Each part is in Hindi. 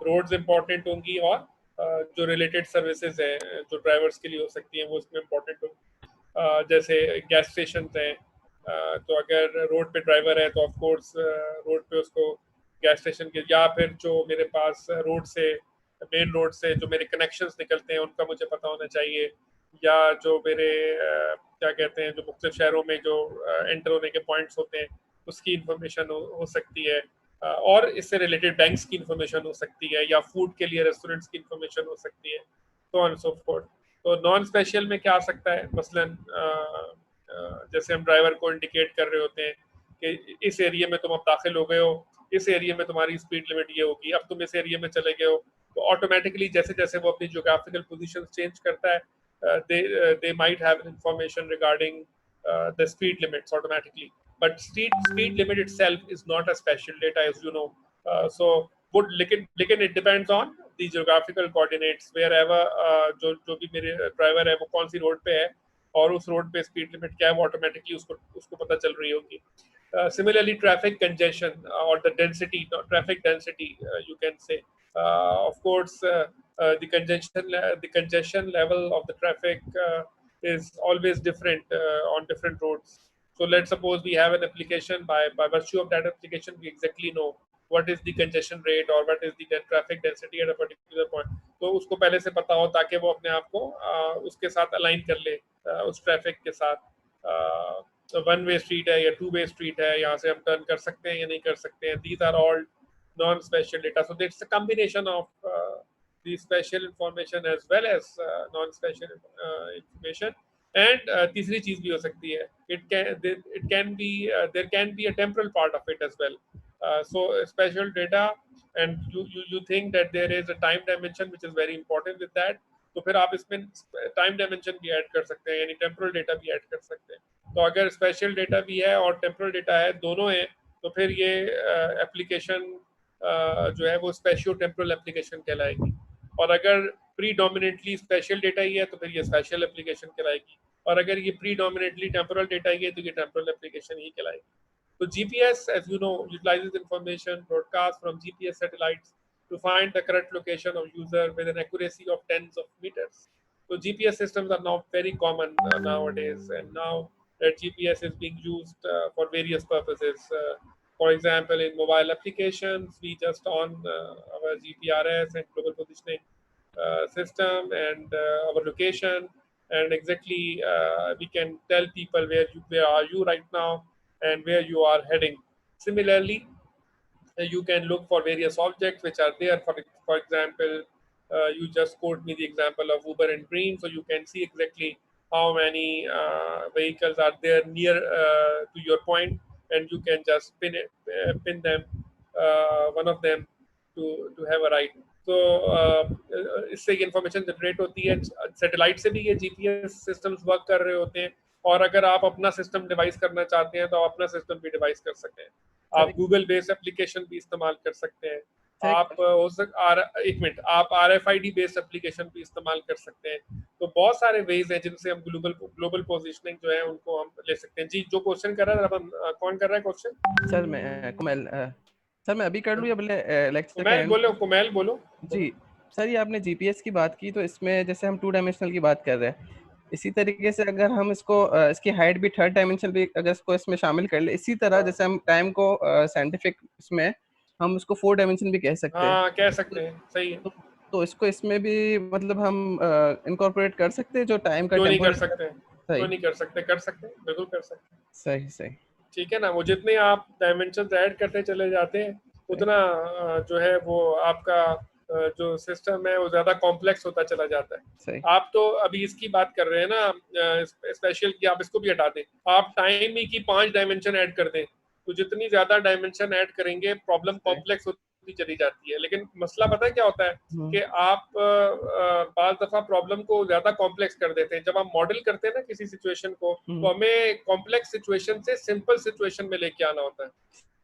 रोड्स इंपॉर्टेंट होंगी और जो रिलेटेड सर्विसेज हैं जो ड्राइवर्स के लिए हो सकती हैं वो उसमें इंपॉर्टेंट होंगी। जैसे गैस स्टेशन हैं, तो अगर रोड पे ड्राइवर है तो ऑफ कोर्स रोड पे उसको गैस स्टेशन के, या फिर जो मेरे पास रोड से, मेन रोड से जो मेरे कनेक्शंस निकलते हैं उनका मुझे पता होना चाहिए, या जो मेरे क्या कहते हैं जो मुख्तलिफ शहरों में जो एंटर होने के पॉइंट्स होते हैं उसकी इंफॉर्मेशन हो सकती है, और इससे रिलेटेड बैंक्स की इंफॉर्मेशन हो सकती है, या फूड के लिए रेस्टोरेंट्स की इंफॉर्मेशन हो सकती है, तो ऑन सो फोर्थ। तो नॉन स्पेशल में क्या आ सकता है, मसलन जैसे हम ड्राइवर को इंडिकेट कर रहे होते हैं कि इस एरिया में तुम अब दाखिल हो गए हो, इस एरिया में तुम्हारी स्पीड लिमिट ये होगी, अब तुम इस एरिया में चले गए हो, तो ऑटोमेटिकली जैसे जैसे वो अपनी ज्योग्राफिकल पोजीशन चेंज करता है, they might have information regarding the speed limits automatically, but speed limit itself is not a special data, as you know. So would लेकिन it depends on the geographical coordinates wherever जो भी मेरे ड्राइवर है वो कौन सी रोड पे है और उस रोड पे स्पीड लिमिट क्या है वो ऑटोमेटिकली उसको पता चल रही होगी। Similarly, traffic congestion or the density, traffic density, you can say. Of course, the congestion level of the traffic is always different on different roads. So let's suppose we have an application. By virtue of that application, we exactly know what is the congestion rate or what is the traffic density at a particular point. तो उसको पहले से पता हो ताकि वो अपने आप को उसके साथ अलाइन कर ले, उस ट्रैफिक के साथ। वन वे स्ट्रीट है या टू वे स्ट्रीट है, यहाँ से हम टर्न कर सकते हैं या नहीं कर सकते हैं। These are all non special data, so it's a combination of the special information as well as non special information. And तीसरी चीज भी हो सकती है, it can be there can be a temporal part of it as well. So special data, and you think that there is a time dimension which is very important with that, तो फिर आप इसमें टाइम डायमेंशन भी ऐड कर सकते हैं, यानी टेम्पोरल डेटा भी ऐड कर सकते हैं। तो अगर स्पेशल डेटा भी है और टेम्पोरल डेटा है, दोनों है, तो फिर ये एप्लीकेशन जो है वो स्पेशियो टेम्पोरल एप्लीकेशन कहलाएगी। और अगर प्रीडोमिनेटली स्पेशल डेटा ही है तो फिर ये स्पेशल एप्लीकेशन कहलाएगी, और अगर ये प्रीडोमिनेटली टेम्पोरल डेटा ही है तो ये टेम्पोरल एप्लीकेशन ही कहलाएगी। So GPS, as you know, utilizes information broadcast from GPS satellites to find the correct location of user with an accuracy of tens of meters. So GPS systems are now very common nowadays, and now that GPS is being used for various purposes. For example, in mobile applications, we just on our GPRS and global positioning system and our location, and exactly we can tell people where are you right now and where you are heading. Similarly, you can look for various objects which are there. For example, you just quote me the example of Uber and Green, so you can see exactly how many vehicles are there near to your point, and you can just pin them, one of them to have a ride. तो इससे इंफॉर्मेशन जनरेट होती है। सैटेलाइट से भी ये जीपीएस सिस्टम्स वर्क कर रहे होते हैं, और अगर आप अपना सिस्टम डिवाइस करना चाहते हैं तो आप अपना सिस्टम भी डिवाइस कर सकते हैं। आप गूगल बेस्ड एप्लीकेशन भी इस्तेमाल कर सकते हैं। आप एक मिनट, आप RFID बेस्ड एप्लीकेशन भी इस्तेमाल कर सकते हैं। तो बहुत सारे वेज हैं जिनसे हम ग्लोबल पोजीशनिंग जो है उनको हम ले सकते हैं। जी, जो क्वेश्चन कर रहा है, कौन कर रहा है क्वेश्चन? सर मैं कुमैल, सर मैं अभी कर लूँ या लेक्चर कुमैल बोलो। जी सर, ये आपने जीपीएस की बात की, तो इसमें जैसे हम 2 डायमेंशनल की बात कर रहे हैं, इसी तरीके से अगर हम इसको इसकी हाइट भी 3rd डायमेंशन भी अगर इसको इसमें शामिल कर ले, इसी तरह जैसे हम टाइम को साइंटिफिक इसमें हम उसको 4 डायमेंशन भी कह सकते हैं। हाँ, कह सकते हैं, सही है। तो इसको इसमें भी मतलब हम इनकॉर्पोरेट कर सकते हैं जो टाइम का क्यों नहीं टेम्पोरल। कर सकते? क्यों नहीं कर सकते? कर सकते हैं, बिल्कुल कर सकते हैं। सही सही, ठीक है ना। वो जितने आप डायमेंशंस ऐड करते चले जाते हैं उतना जो है वो आपका जो सिस्टम है वो ज्यादा कॉम्प्लेक्स होता चला जाता है। सही। आप तो अभी इसकी बात कर रहे हैं ना स्पेशल की, आप इसको भी हटा दें, आप टाइम ही की 5 डायमेंशन ऐड कर दें, तो जितनी ज्यादा डायमेंशन ऐड करेंगे प्रॉब्लम कॉम्प्लेक्स होती चली जाती है। लेकिन मसला पता है क्या होता है कि आप बाज़ दफा प्रॉब्लम को ज्यादा कॉम्प्लेक्स कर देते हैं। जब हम मॉडल करते हैं ना किसी सिचुएशन को, तो हमें कॉम्प्लेक्स सिचुएशन से सिंपल सिचुएशन में लेके आना होता है।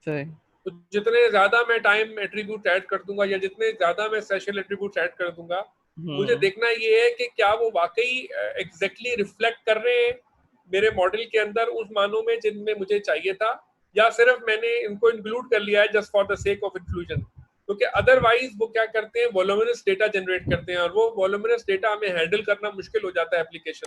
सही। तो जितने ज्यादा मैं टाइम एट्रीब्यूट ऐड कर दूंगा या जितने ज्यादा मैं स्पेशल एट्रीब्यूट ऐड कर दूंगा, मुझे देखना ये है कि क्या वो वाकई एग्जैक्टली रिफ्लेक्ट कर रहे हैं मेरे मॉडल के अंदर उस मानों में जिनमें मुझे चाहिए था, या सिर्फ मैंने इनको इंक्लूड कर लिया है just for the sake of inclusion. क्योंकि अदरवाइज वो क्या करते हैं, वॉल्यूमिनस डेटा जनरेट करते हैं, और वो वॉल्यूमिनस डेटा हमें हैंडल करना मुश्किल हो जाता है एप्लीकेशन